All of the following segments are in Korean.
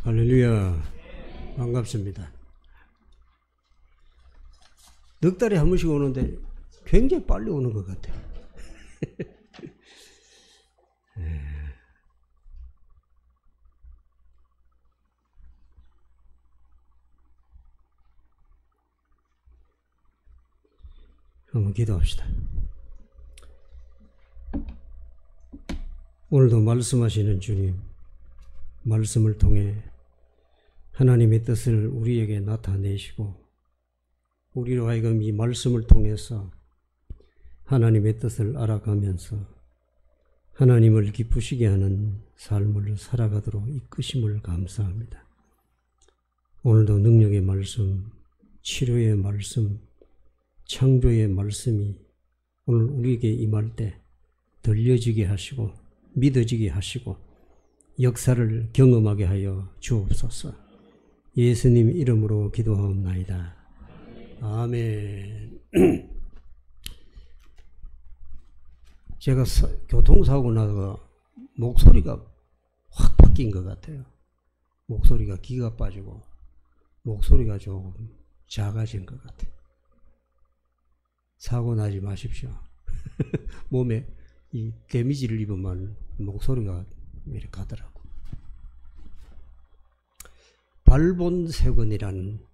할렐루야. 반갑습니다. 넉 달에 한 번씩 오는데 굉장히 빨리 오는 것 같아요. 한번 기도합시다. 오늘도 말씀하시는 주님, 말씀을 통해 하나님의 뜻을 우리에게 나타내시고 우리로 하여금 이 말씀을 통해서 하나님의 뜻을 알아가면서 하나님을 기쁘시게 하는 삶을 살아가도록 이끄심을 감사합니다. 오늘도 능력의 말씀, 치료의 말씀, 창조의 말씀이 오늘 우리에게 임할 때 들려지게 하시고 믿어지게 하시고 역사를 경험하게 하여 주옵소서. 예수님 이름으로 기도하옵나이다. 아멘. 제가 교통사고 나서 목소리가 확 바뀐 것 같아요. 목소리가 기가 빠지고 목소리가 조금 작아진 것 같아요. 사고 나지 마십시오. 몸에 이 데미지를 입으면 목소리가 이렇게 가더라고. 발본색원이라는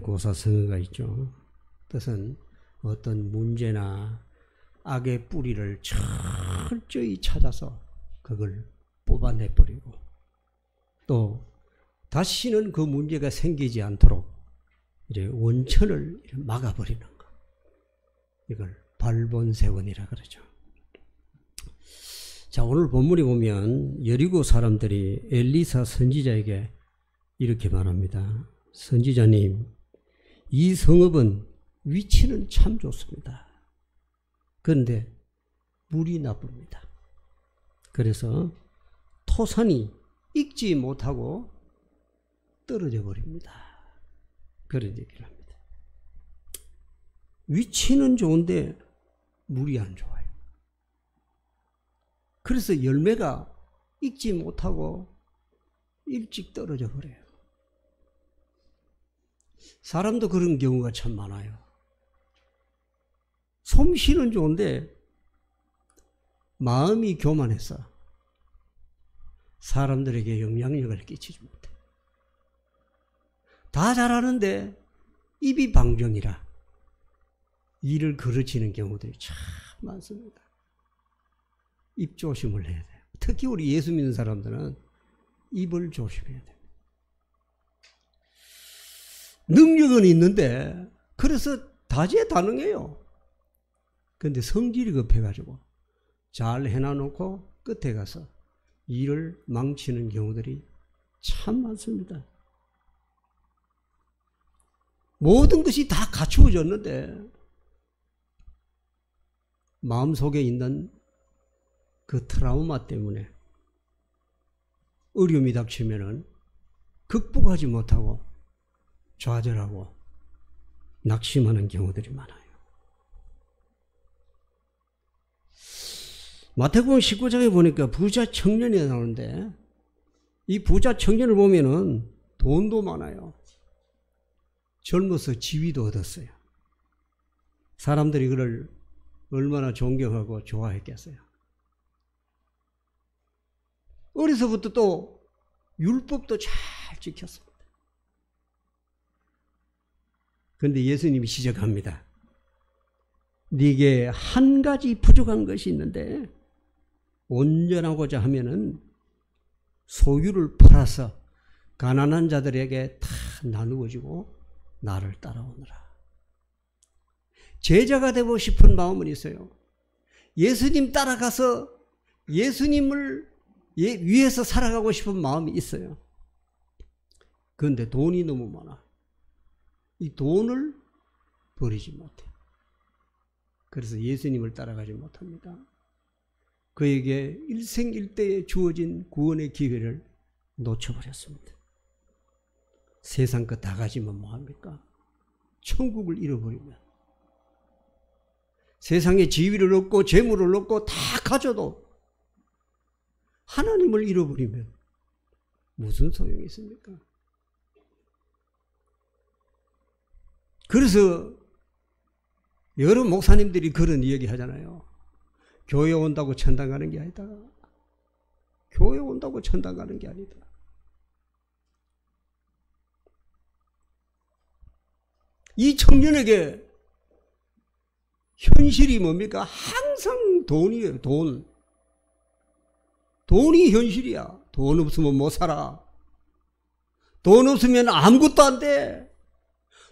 고사성어가 있죠. 뜻은 어떤 문제나 악의 뿌리를 철저히 찾아서 그걸 뽑아내버리고 또 다시는 그 문제가 생기지 않도록 이제 원천을 막아버리는 거. 이걸 발본색원이라 그러죠. 자, 오늘 본문에 보면 여리고 사람들이 엘리사 선지자에게 이렇게 말합니다. 선지자님, 이 성읍은 위치는 참 좋습니다. 그런데 물이 나쁩니다. 그래서 토산이 익지 못하고 떨어져 버립니다. 그런 얘기를 합니다. 위치는 좋은데 물이 안 좋아요. 그래서 열매가 익지 못하고 일찍 떨어져 버려요. 사람도 그런 경우가 참 많아요. 솜씨는 좋은데 마음이 교만해서 사람들에게 영향력을 끼치지 못해. 다 잘하는데 입이 방정이라 일을 그르치는 경우들이 참 많습니다. 입 조심을 해야 돼요. 특히 우리 예수 믿는 사람들은 입을 조심해야 돼요. 능력은 있는데 그래서 다재다능해요. 그런데 성질이 급해가지고 잘 해놔놓고 끝에 가서 일을 망치는 경우들이 참 많습니다. 모든 것이 다 갖추어졌는데 마음속에 있는 그 트라우마 때문에 어려움이 닥치면은 극복하지 못하고 좌절하고 낙심하는 경우들이 많아요. 마태복음 19장에 보니까 부자 청년이 나오는데 이 부자 청년을 보면은 돈도 많아요. 젊어서 지위도 얻었어요. 사람들이 그를 얼마나 존경하고 좋아했겠어요. 어려서부터 또 율법도 잘 지켰습니다. 그런데 예수님이 시작합니다. 네게 한 가지 부족한 것이 있는데 온전하고자 하면은 소유를 팔아서 가난한 자들에게 다 나누어지고 나를 따라오너라. 제자가 되고 싶은 마음은 있어요. 예수님 따라가서 예수님을 위해서 살아가고 싶은 마음이 있어요. 그런데 돈이 너무 많아. 이 돈을 버리지 못해. 그래서 예수님을 따라가지 못합니다. 그에게 일생일대에 주어진 구원의 기회를 놓쳐버렸습니다. 세상 것 다 가지면 뭐합니까? 천국을 잃어버리면. 세상에 지위를 얻고 재물을 얻고 다 가져도 하나님을 잃어버리면 무슨 소용이 있습니까? 그래서 여러 목사님들이 그런 이야기 하잖아요. 교회 온다고 천당 가는 게 아니다. 교회 온다고 천당 가는 게 아니다. 이 청년에게 현실이 뭡니까? 항상 돈이에요. 돈. 돈이 현실이야. 돈 없으면 못 살아. 돈 없으면 아무것도 안 돼.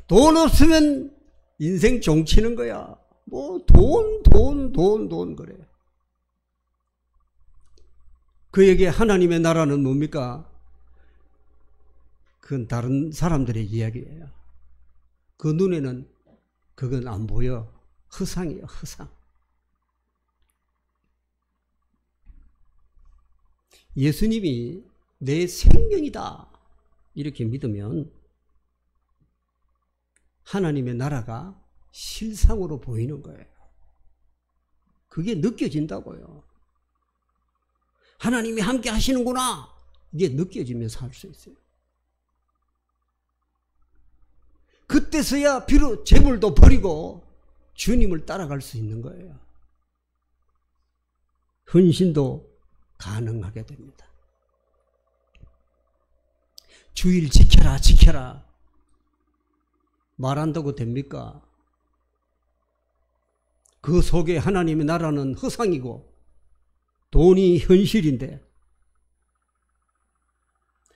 돈 없으면 인생 종치는 거야. 뭐 돈 그래. 그에게 하나님의 나라는 뭡니까? 그건 다른 사람들의 이야기예요. 그 눈에는 그건 안 보여. 허상이에요, 허상. 예수님이 내 생명이다 이렇게 믿으면 하나님의 나라가 실상으로 보이는 거예요. 그게 느껴진다고요. 하나님이 함께 하시는구나. 이게 느껴지면 살 수 있어요. 그때서야 비록 재물도 버리고 주님을 따라갈 수 있는 거예요. 헌신도 가능하게 됩니다. 주일 지켜라 지켜라 말한다고 됩니까? 그 속에 하나님의 나라는 허상이고 돈이 현실인데,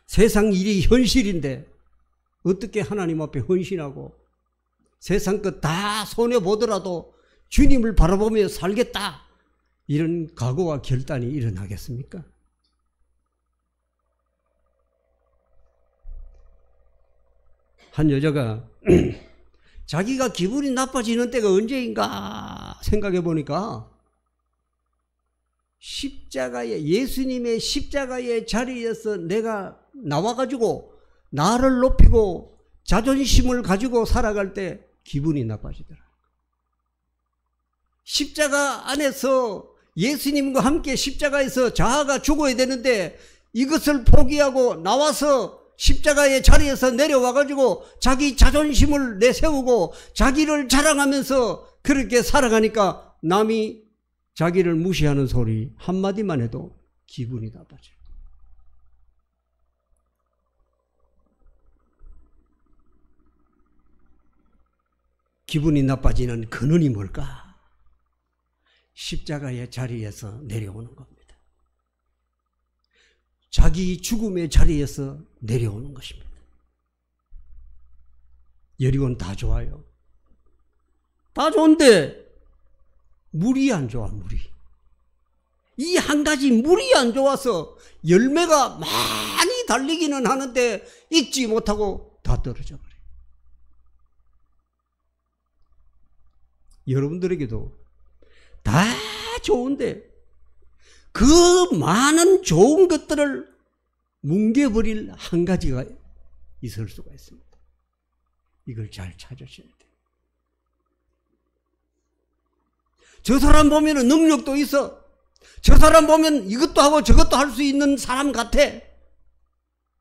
세상 일이 현실인데 어떻게 하나님 앞에 헌신하고 세상 것 다 손해보더라도 주님을 바라보며 살겠다 이런 각오와 결단이 일어나겠습니까? 한 여자가 자기가 기분이 나빠지는 때가 언제인가 생각해 보니까 십자가에, 예수님의 십자가의 자리에서 내가 나와가지고 나를 높이고 자존심을 가지고 살아갈 때 기분이 나빠지더라. 십자가 안에서 예수님과 함께 십자가에서 자아가 죽어야 되는데 이것을 포기하고 나와서 십자가의 자리에서 내려와가지고 자기 자존심을 내세우고 자기를 자랑하면서 그렇게 살아가니까 남이 자기를 무시하는 소리 한마디만 해도 기분이 나빠져요. 기분이 나빠지는 근원이 뭘까? 십자가의 자리에서 내려오는 겁니다. 자기 죽음의 자리에서 내려오는 것입니다. 여리고는 다 좋아요. 다 좋은데 물이 안 좋아, 물이. 이 한 가지 물이 안 좋아서 열매가 많이 달리기는 하는데 익지 못하고 다 떨어져 버려요. 여러분들에게도 다 좋은데 그 많은 좋은 것들을 뭉개버릴 한 가지가 있을 수가 있습니다. 이걸 잘 찾으셔야 돼요. 저 사람 보면 능력도 있어. 저 사람 보면 이것도 하고 저것도 할 수 있는 사람 같아.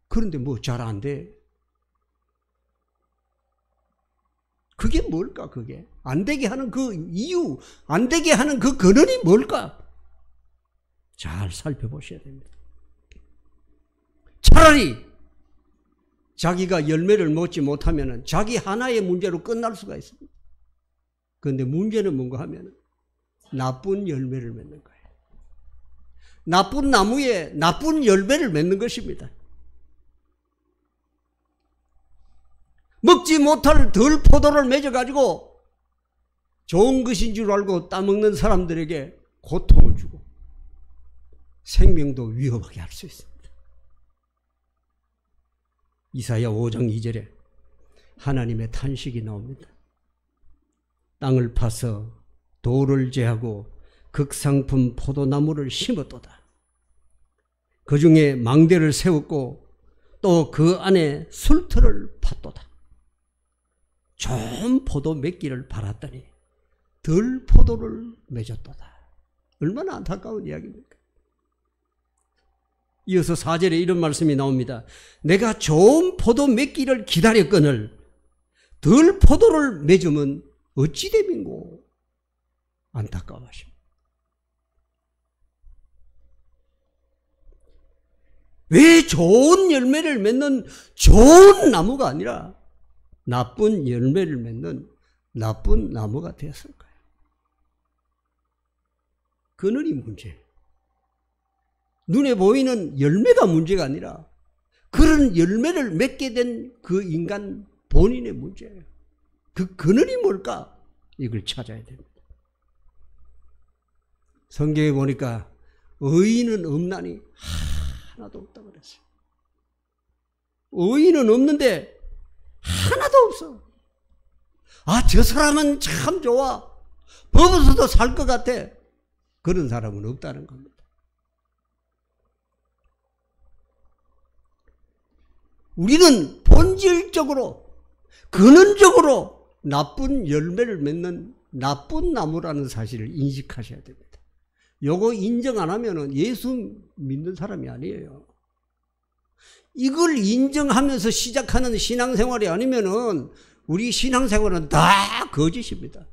그런데 뭐 잘 안 돼. 그게 뭘까? 그게 안 되게 하는 그 이유, 안 되게 하는 그 근원이 뭘까? 잘 살펴보셔야 됩니다. 차라리 자기가 열매를 맺지 못하면 자기 하나의 문제로 끝날 수가 있습니다. 그런데 문제는 뭔가 하면 나쁜 열매를 맺는 거예요. 나쁜 나무에 나쁜 열매를 맺는 것입니다. 먹지 못할 덜 포도를 맺어가지고 좋은 것인 줄 알고 따먹는 사람들에게 고통을 주고 생명도 위협하게 할 수 있습니다. 이사야 5장 2절에 하나님의 탄식이 나옵니다. 땅을 파서 돌을 제하고 극상품 포도나무를 심었도다. 그 중에 망대를 세웠고 또 그 안에 술터를 팠도다. 좋은 포도 맺기를 바랐더니 덜 포도를 맺었도다. 얼마나 안타까운 이야기입니까? 이어서 4절에 이런 말씀이 나옵니다. 내가 좋은 포도 맺기를 기다렸거늘 덜 포도를 맺으면 어찌 됨인고 안타까워하십니다. 왜 좋은 열매를 맺는 좋은 나무가 아니라 나쁜 열매를 맺는 나쁜 나무가 되었을까요? 그늘이 문제예요. 눈에 보이는 열매가 문제가 아니라 그런 열매를 맺게 된 그 인간 본인의 문제예요. 그 그늘이 뭘까? 이걸 찾아야 됩니다. 성경에 보니까 의인은 없나니 하나도 없다고 그랬어요. 의인은 없는데 하나도 없어. 아, 저 사람은 참 좋아. 법 없어도 살 것 같아. 그런 사람은 없다는 겁니다. 우리는 본질적으로 근원적으로 나쁜 열매를 맺는 나쁜 나무라는 사실을 인식하셔야 됩니다. 요거 인정 안 하면은 예수 믿는 사람이 아니에요. 이걸 인정하면서 시작하는 신앙생활이 아니면은 우리 신앙생활은 다 거짓입니다.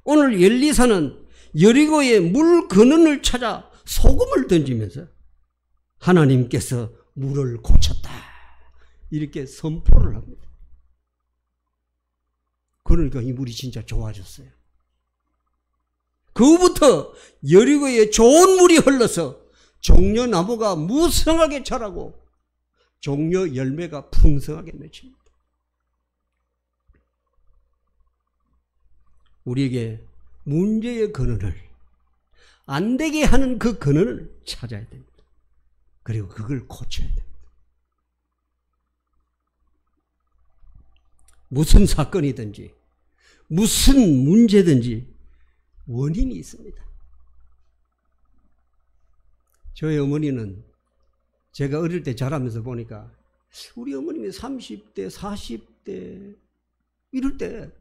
오늘 엘리사는 여리고의 물 근원을 찾아 소금을 던지면서 하나님께서 물을 고쳤다 이렇게 선포를 합니다. 그러니까 이 물이 진짜 좋아졌어요. 그 후부터 여리고에 좋은 물이 흘러서 종려나무가 무성하게 자라고 종려 열매가 풍성하게 맺힙니다. 우리에게 문제의 근원을 안 되게 하는 그 근원을 찾아야 됩니다. 그리고 그걸 고쳐야 됩니다. 무슨 사건이든지 무슨 문제든지 원인이 있습니다. 저희 어머니는 제가 어릴 때 자라면서 보니까 우리 어머님이 30대, 40대 이럴 때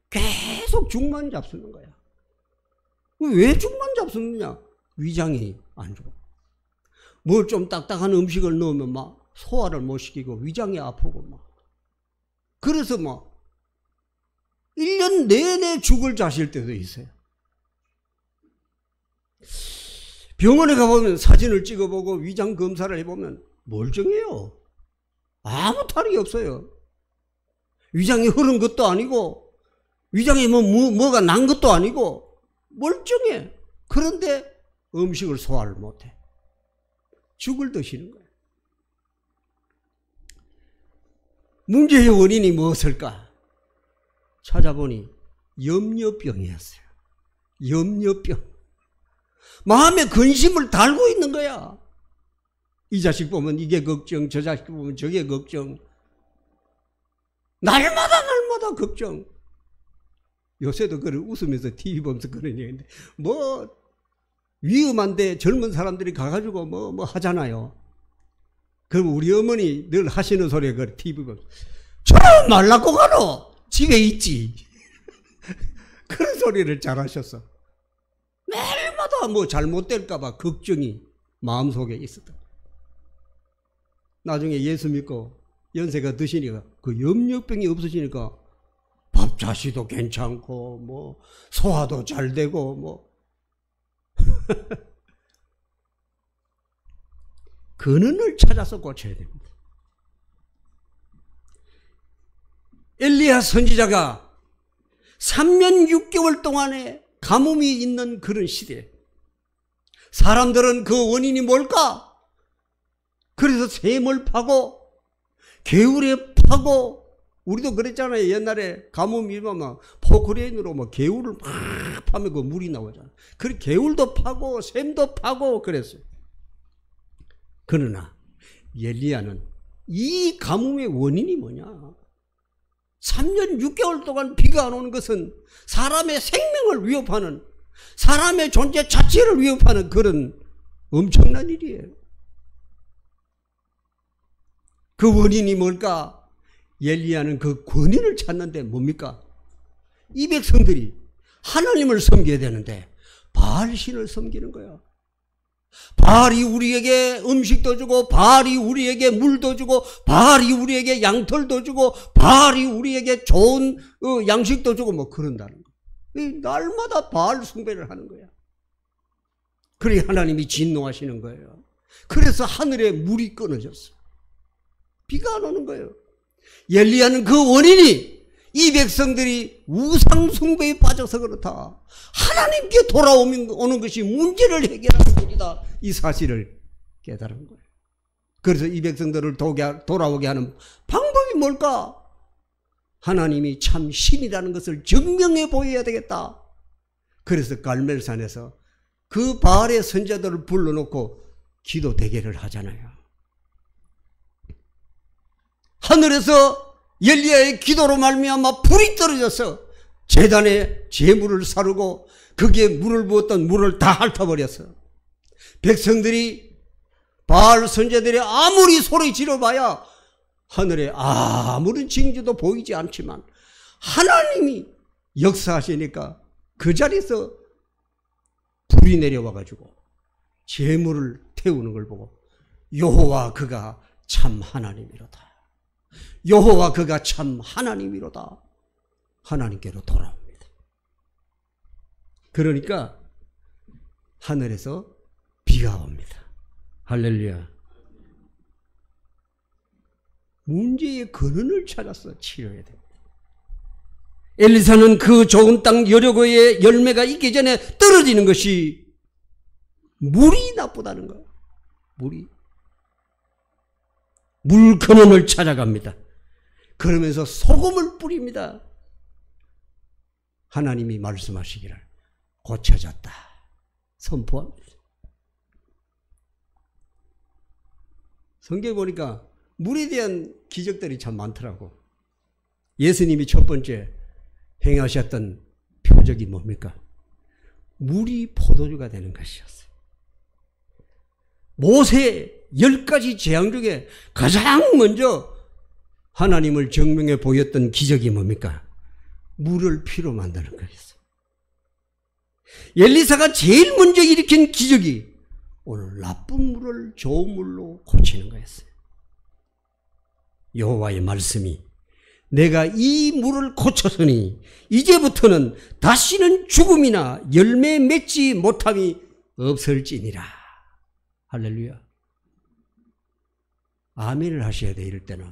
계속 죽만 잡수는 거야. 왜 죽만 잡수느냐? 위장이 안 좋아. 뭘 좀 딱딱한 음식을 넣으면 막 소화를 못 시키고 위장이 아프고 막. 그래서 막 1년 내내 죽을 자실 때도 있어요. 병원에 가보면 사진을 찍어보고 위장 검사를 해보면 멀쩡해요. 아무 탈이 없어요. 위장이 흐른 것도 아니고 위장에 뭐가 난 것도 아니고 멀쩡해. 그런데 음식을 소화를 못해. 죽을 드시는 거예요. 문제의 원인이 무엇일까? 찾아보니 염려병이었어요. 염려병. 마음에 근심을 달고 있는 거야. 이 자식 보면 이게 걱정, 저 자식 보면 저게 걱정. 날마다 걱정. 요새도 그걸 웃으면서 TV 보면서 그런 얘기인데, 뭐, 위험한데 젊은 사람들이 가가지고 뭐 하잖아요. 그럼 우리 어머니 늘 하시는 소리가 그 TV 보면서, 저 말라고 가노! 집에 있지. 그런 소리를 잘 하셨어. 매일마다 뭐 잘못될까봐 걱정이 마음속에 있었다. 나중에 예수 믿고 연세가 드시니까 그 염려병이 없으시니까 밥 자시도 괜찮고 뭐 소화도 잘 되고 뭐 근원을 찾아서 고쳐야 됩니다. 엘리야 선지자가 3년 6개월 동안에 가뭄이 있는 그런 시대에 사람들은 그 원인이 뭘까? 그래서 샘을 파고 개울에 파고 우리도 그랬잖아요. 옛날에 가뭄이 일어나면 포크레인으로 뭐 개울을 막 파면 그 물이 나오잖아요. 그 개울도 파고 샘도 파고 그랬어요. 그러나 엘리야는 이 가뭄의 원인이 뭐냐? 3년 6개월 동안 비가 안 오는 것은 사람의 생명을 위협하는, 사람의 존재 자체를 위협하는 그런 엄청난 일이에요. 그 원인이 뭘까? 엘리야는 그 권위를 찾는데 뭡니까? 이 백성들이 하나님을 섬겨야 되는데 바알신을 섬기는 거야. 바알이 우리에게 음식도 주고, 바알이 우리에게 물도 주고, 바알이 우리에게 양털도 주고, 바알이 우리에게 좋은 양식도 주고, 뭐 그런다는 거야. 날마다 바알 숭배를 하는 거야. 그래 하나님이 진노하시는 거예요. 그래서 하늘에 물이 끊어졌어. 비가 안 오는 거예요. 엘리야는 그 원인이 이 백성들이 우상 숭배에 빠져서 그렇다. 하나님께 돌아오는 것이 문제를 해결하는 일이다. 이 사실을 깨달은 거예요. 그래서 이 백성들을 돌아오게 하는 방법이 뭘까? 하나님이 참 신이라는 것을 증명해 보여야 되겠다. 그래서 갈멜산에서 그 바알의 선자들을 불러놓고 기도 대결을 하잖아요. 하늘에서 엘리야의 기도로 말미암아 불이 떨어져서 제단에 제물을 사르고 거기에 물을 부었던 물을 다 핥아버렸어. 백성들이 바알 선자들이 아무리 소리 지르봐야 하늘에 아무런 징조도 보이지 않지만 하나님이 역사하시니까 그 자리에서 불이 내려와가지고 제물을 태우는 걸 보고 여호와 그가 참 하나님이로다. 여호와 그가 참 하나님이로다. 하나님께로 돌아옵니다. 그러니까 하늘에서 비가 옵니다. 할렐루야. 문제의 근원을 찾아서 치료해야 됩니다. 엘리사는 그 좋은 땅 여리고의 열매가 있기 전에 떨어지는 것이 물이 나쁘다는 거예요. 물 근원을 찾아갑니다. 그러면서 소금을 뿌립니다. 하나님이 말씀하시기를 고쳐졌다 선포합니다. 성경에 보니까 물에 대한 기적들이 참 많더라고. 예수님이 첫 번째 행하셨던 표적이 뭡니까? 물이 포도주가 되는 것이었어요. 모세 10가지 재앙 중에 가장 먼저 하나님을 증명해 보였던 기적이 뭡니까? 물을 피로 만드는 거였어요. 엘리사가 제일 먼저 일으킨 기적이 오늘 나쁜 물을 좋은 물로 고치는 거였어요. 여호와의 말씀이 내가 이 물을 고쳤으니 이제부터는 다시는 죽음이나 열매 맺지 못함이 없을지니라. 할렐루야. 아멘을 하셔야 돼. 이럴 때는.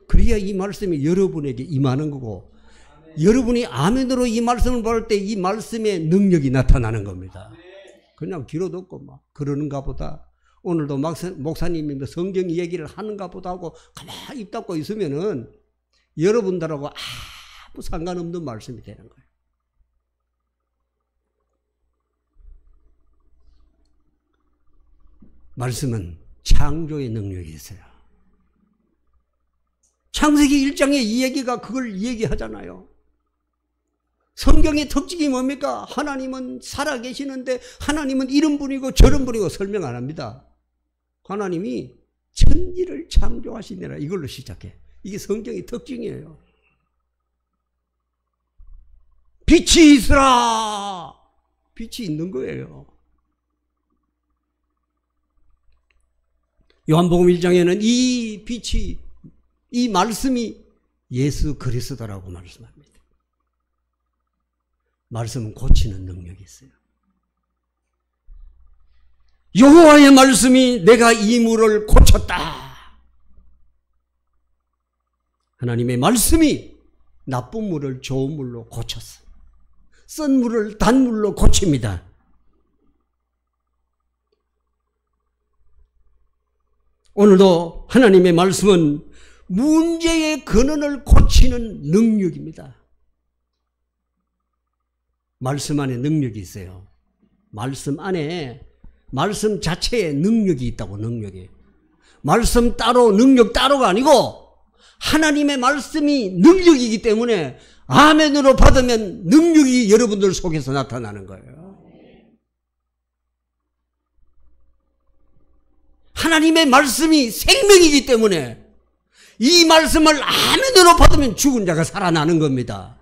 그래야 이 말씀이 여러분에게 임하는 거고 여러분이 아멘으로 이 말씀을 받을 때 이 말씀의 능력이 나타나는 겁니다. 그냥 귀로 듣고 막 그러는가 보다. 오늘도 목사님이 성경 얘기를 하는가 보다 하고 가만히 입 닫고 있으면은 여러분들하고 아무 상관없는 말씀이 되는 거예요. 말씀은 창조의 능력이 있어요. 창세기 1장에 이 얘기가 그걸 얘기하잖아요. 성경의 특징이 뭡니까? 하나님은 살아계시는데 하나님은 이런 분이고 저런 분이고 설명 안 합니다. 하나님이 천지를 창조하시니라. 이걸로 시작해. 이게 성경의 특징이에요. 빛이 있으라. 빛이 있는 거예요. 요한복음 1장에는 이 빛이, 이 말씀이 예수 그리스도라고 말씀합니다. 말씀은 고치는 능력이 있어요. 여호와의 말씀이 내가 이 물을 고쳤다. 하나님의 말씀이 나쁜 물을 좋은 물로 고쳤어. 쓴 물을 단 물로 고칩니다. 오늘도 하나님의 말씀은 문제의 근원을 고치는 능력입니다. 말씀 안에 능력이 있어요. 말씀 안에 말씀 자체에 능력이 있다고. 능력이. 말씀 따로 능력 따로가 아니고 하나님의 말씀이 능력이기 때문에 아멘으로 받으면 능력이 여러분들 속에서 나타나는 거예요. 하나님의 말씀이 생명이기 때문에 이 말씀을 아멘으로 받으면 죽은 자가 살아나는 겁니다.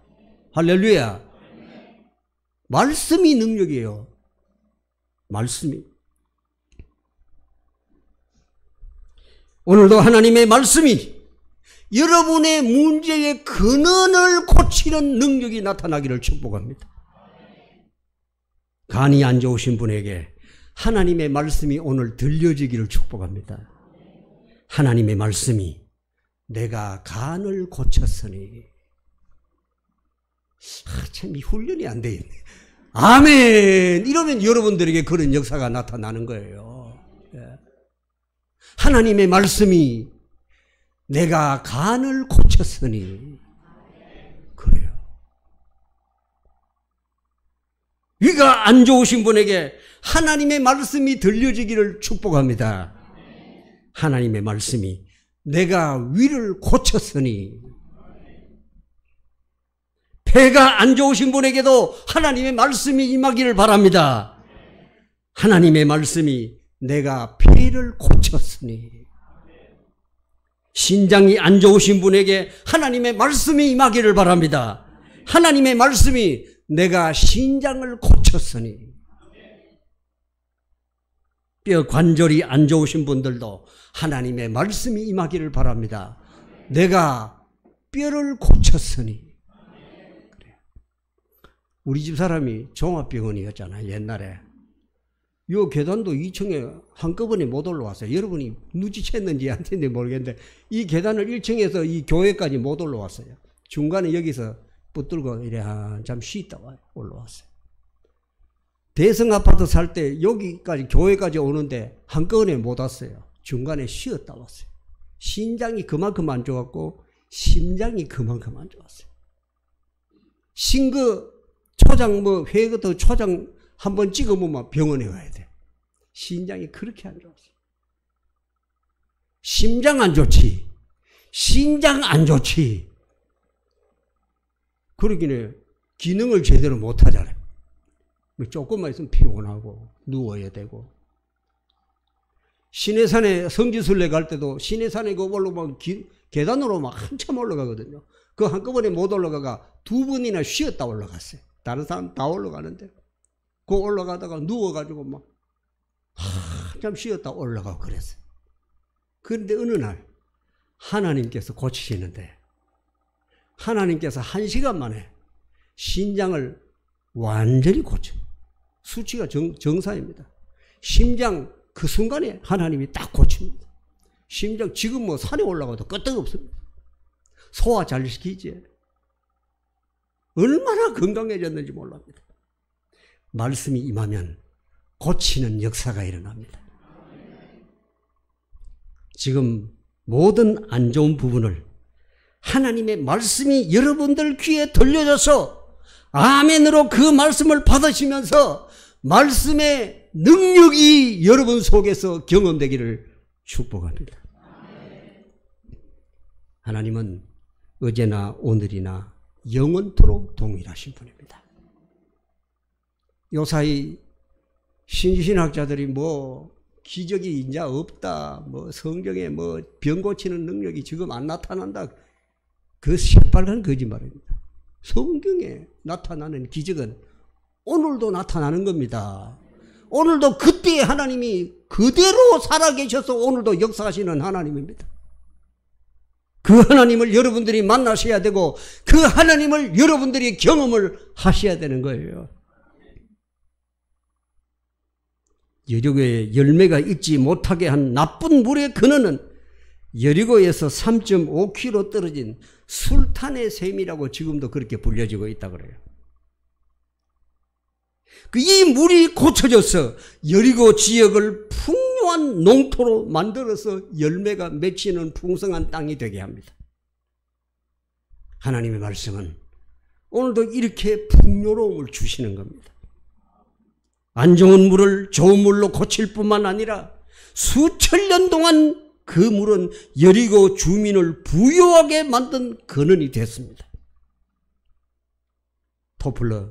할렐루야. 말씀이 능력이에요. 말씀이. 오늘도 하나님의 말씀이 여러분의 문제의 근원을 고치는 능력이 나타나기를 축복합니다. 간이 안 좋으신 분에게 하나님의 말씀이 오늘 들려지기를 축복합니다. 하나님의 말씀이 내가 간을 고쳤으니. 참 이 훈련이 안 돼 있네. 아멘. 이러면 여러분들에게 그런 역사가 나타나는 거예요. 하나님의 말씀이 내가 간을 고쳤으니. 그래요. 위가 안 좋으신 분에게 하나님의 말씀이 들려지기를 축복합니다. 하나님의 말씀이 내가 위를 고쳤으니. 폐가 안 좋으신 분에게도 하나님의 말씀이 임하기를 바랍니다. 하나님의 말씀이 내가 폐를 고쳤으니. 신장이 안 좋으신 분에게 하나님의 말씀이 임하기를 바랍니다. 하나님의 말씀이 내가 신장을 고쳤으니. 뼈 관절이 안 좋으신 분들도 하나님의 말씀이 임하기를 바랍니다. 내가 뼈를 고쳤으니. 우리 집 사람이 종합병원이었잖아요, 옛날에. 요 계단도 2층에 한꺼번에 못 올라왔어요. 여러분이 눈치챘는지 안 했는지 모르겠는데 이 계단을 1층에서 이 교회까지 못 올라왔어요. 중간에 여기서 붙들고 이래 한참 쉬다가 올라왔어요. 대성 아파트 살 때 여기까지 교회까지 오는데 한꺼번에 못 왔어요. 중간에 쉬었다 왔어요. 신장이 그만큼 안 좋았고 심장이 그만큼 안 좋았어요. 신거 초장 회부터 초장 한번 찍어보면 병원에 가야 돼. 신장이 그렇게 안 좋았어요. 심장 안 좋지. 신장 안 좋지. 그러기는 기능을 제대로 못 하잖아요. 조금만 있으면 피곤하고 누워야 되고. 시내산에 성지순례 갈 때도 시내산에 그 올라가면 계단으로 막 한참 올라가거든요. 그 한꺼번에 못 올라가가 2번이나 쉬었다 올라갔어요. 다른 사람 다 올라가는데 그 올라가다가 누워가지고 막 한참 쉬었다 올라가고 그랬어요. 그런데 어느 날 하나님께서 고치시는데 하나님께서 1시간 만에 신장을 완전히 고쳐요. 수치가 정상입니다. 심장 그 순간에 하나님이 딱 고칩니다. 심장 지금 뭐 산에 올라가도 끄떡없습니다. 소화 잘 시키지. 얼마나 건강해졌는지 몰랍니다. 말씀이 임하면 고치는 역사가 일어납니다. 지금 모든 안 좋은 부분을 하나님의 말씀이 여러분들 귀에 들려져서 아멘으로 그 말씀을 받으시면서 말씀의 능력이 여러분 속에서 경험되기를 축복합니다. 하나님은 어제나 오늘이나 영원토록 동일하신 분입니다. 요사이 신신학자들이 뭐 기적이 이제 없다, 뭐 성경에 뭐 병 고치는 능력이 지금 안 나타난다, 그 새빨간 거짓말입니다. 성경에 나타나는 기적은 오늘도 나타나는 겁니다. 오늘도 그때 하나님이 그대로 살아계셔서 오늘도 역사하시는 하나님입니다. 그 하나님을 여러분들이 만나셔야 되고 그 하나님을 여러분들이 경험을 하셔야 되는 거예요. 여리고에 열매가 있지 못하게 한 나쁜 물의 근원은 여리고에서 3.5km 떨어진 술탄의 샘이라고 지금도 그렇게 불려지고 있다 그래요. 이 물이 고쳐져서 여리고 지역을 풍요한 농토로 만들어서 열매가 맺히는 풍성한 땅이 되게 합니다. 하나님의 말씀은 오늘도 이렇게 풍요로움을 주시는 겁니다. 안 좋은 물을 좋은 물로 고칠 뿐만 아니라 수천 년 동안 그 물은 여리고 주민을 부유하게 만든 근원이 됐습니다. 토플러,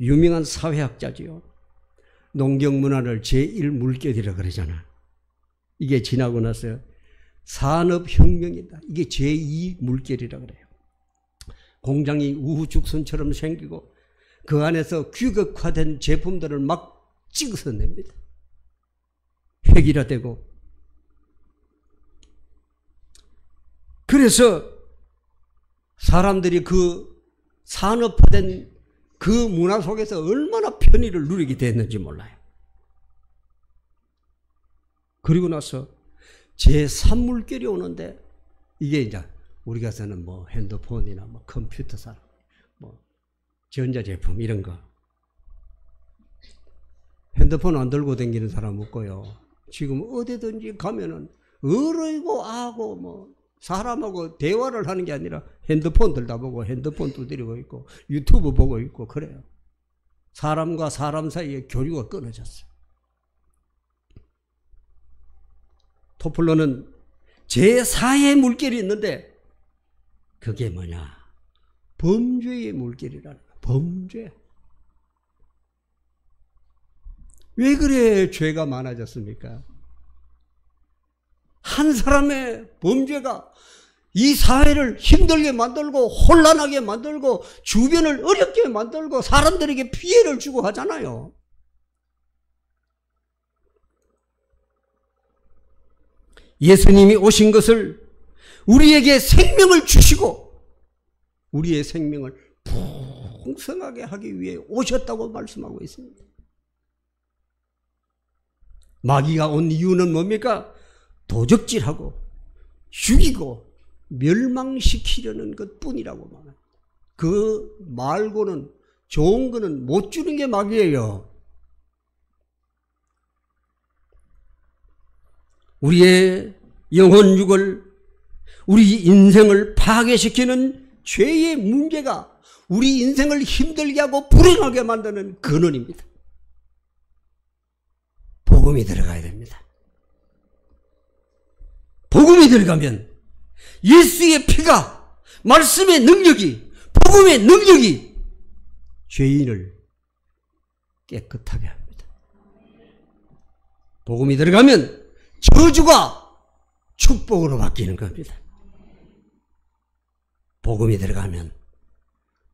유명한 사회학자지요. 농경문화를 제1물결이라고 그러잖아. 이게 지나고 나서 산업혁명이다. 이게 제2물결이라고 그래요. 공장이 우후죽순처럼 생기고 그 안에서 규격화된 제품들을 막 찍어서 냅니다. 획일화되고. 그래서 사람들이 그 산업화된 그 문화 속에서 얼마나 편의를 누리게 됐는지 몰라요. 그리고 나서 제3물결이 오는데, 이게 이제 우리가 쓰는 뭐 핸드폰이나 뭐 컴퓨터 산업, 뭐 전자제품 이런 거. 핸드폰 안 들고 다니는 사람 없고요. 지금 어디든지 가면은 어르고 아고 뭐 사람하고 대화를 하는 게 아니라 핸드폰 들다 보고 핸드폰 두드리고 있고 유튜브 보고 있고 그래요. 사람과 사람 사이에 교류가 끊어졌어요. 토플러는 제4의 물결이 있는데 그게 뭐냐? 범죄의 물결이라는 거야. 범죄. 왜 그래 죄가 많아졌습니까? 한 사람의 범죄가 이 사회를 힘들게 만들고 혼란하게 만들고 주변을 어렵게 만들고 사람들에게 피해를 주고 하잖아요. 예수님이 오신 것을 우리에게 생명을 주시고 우리의 생명을 풍성하게 하기 위해 오셨다고 말씀하고 있습니다. 마귀가 온 이유는 뭡니까? 도적질하고 죽이고 멸망시키려는 것뿐이라고 말합니다. 그 말고는 좋은 거는 못 주는 게 마귀예요. 우리의 영혼육을, 우리 인생을 파괴시키는 죄의 문제가 우리 인생을 힘들게 하고 불행하게 만드는 근원입니다. 복음이 들어가야 됩니다. 복음이 들어가면 예수의 피가, 말씀의 능력이, 복음의 능력이 죄인을 깨끗하게 합니다. 복음이 들어가면 저주가 축복으로 바뀌는 겁니다. 복음이 들어가면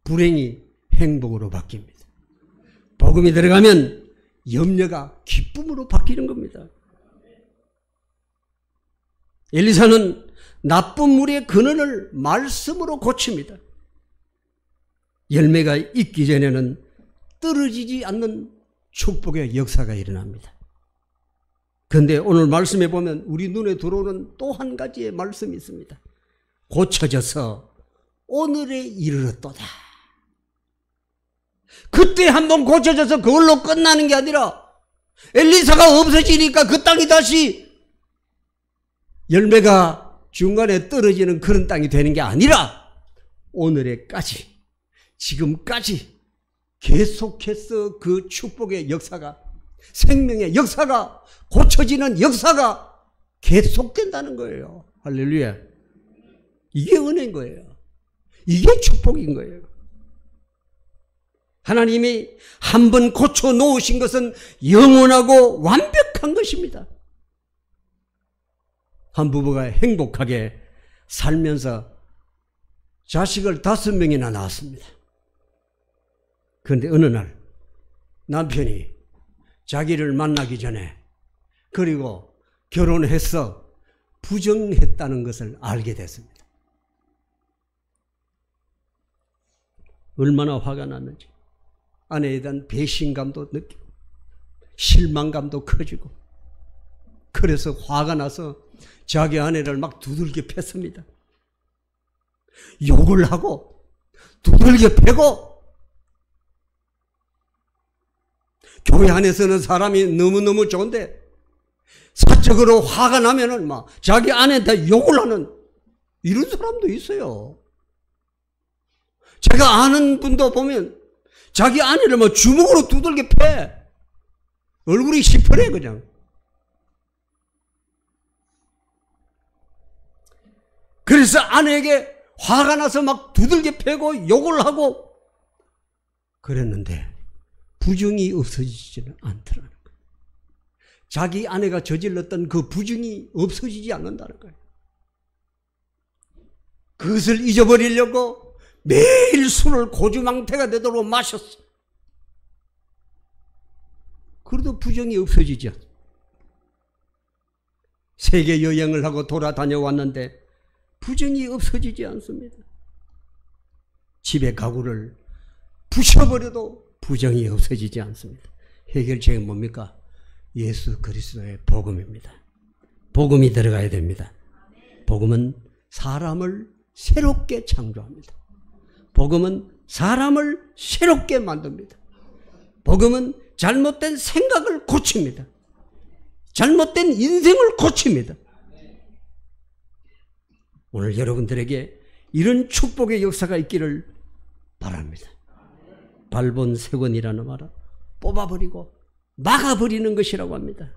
불행이 행복으로 바뀝니다. 복음이 들어가면 염려가 기쁨으로 바뀌는 겁니다. 엘리사는 나쁜 물의 근원을 말씀으로 고칩니다. 열매가 있기 전에는 떨어지지 않는 축복의 역사가 일어납니다. 그런데 오늘 말씀에 보면 우리 눈에 들어오는 또 한 가지의 말씀이 있습니다. 고쳐져서 오늘에 이르렀도다. 그때 한번 고쳐져서 그걸로 끝나는 게 아니라 엘리사가 없어지니까 그 땅이 다시 열매가 중간에 떨어지는 그런 땅이 되는 게 아니라 오늘에까지, 지금까지 계속해서 그 축복의 역사가, 생명의 역사가, 고쳐지는 역사가 계속된다는 거예요. 할렐루야. 이게 은혜인 거예요. 이게 축복인 거예요. 하나님이 한 번 고쳐 놓으신 것은 영원하고 완벽한 것입니다. 한 부부가 행복하게 살면서 자식을 5명이나 낳았습니다. 그런데 어느 날 남편이 자기를 만나기 전에, 그리고 결혼해서 부정했다는 것을 알게 됐습니다. 얼마나 화가 났는지. 아내에 대한 배신감도 느끼고 실망감도 커지고, 그래서 화가 나서 자기 아내를 막 두들겨 팼습니다. 욕을 하고 두들겨 패고, 교회 안에서는 사람이 너무너무 좋은데 사적으로 화가 나면은 막 자기 아내한테 욕을 하는 이런 사람도 있어요. 제가 아는 분도 보면 자기 아내를 뭐 주먹으로 두들겨 패. 얼굴이 시퍼래 그냥. 그래서 아내에게 화가 나서 막 두들겨 패고 욕을 하고 그랬는데 부정이 없어지지는 않더라는 거예요. 자기 아내가 저질렀던 그 부정이 없어지지 않는다는 거예요. 그것을 잊어버리려고 매일 술을 고주망태가 되도록 마셨어. 그래도 부정이 없어지죠. 세계 여행을 하고 돌아다녀왔는데 부정이 없어지지 않습니다. 집의 가구를 부셔버려도 부정이 없어지지 않습니다. 해결책은 뭡니까? 예수 그리스도의 복음입니다. 복음이 들어가야 됩니다. 복음은 사람을 새롭게 창조합니다. 복음은 사람을 새롭게 만듭니다. 복음은 잘못된 생각을 고칩니다. 잘못된 인생을 고칩니다. 오늘 여러분들에게 이런 축복의 역사가 있기를 바랍니다. 발본 세권이라는 말은 뽑아버리고 막아버리는 것이라고 합니다.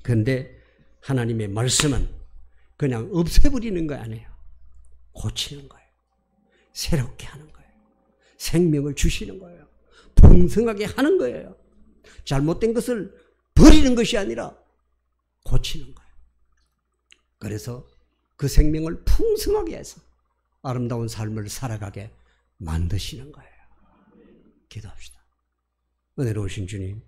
그런데 하나님의 말씀은 그냥 없애버리는 거 아니에요. 고치는 거예요. 새롭게 하는 거예요. 생명을 주시는 거예요. 풍성하게 하는 거예요. 잘못된 것을 버리는 것이 아니라 고치는 거예요. 그래서 그 생명을 풍성하게 해서 아름다운 삶을 살아가게 만드시는 거예요. 기도합시다. 은혜로우신 주님,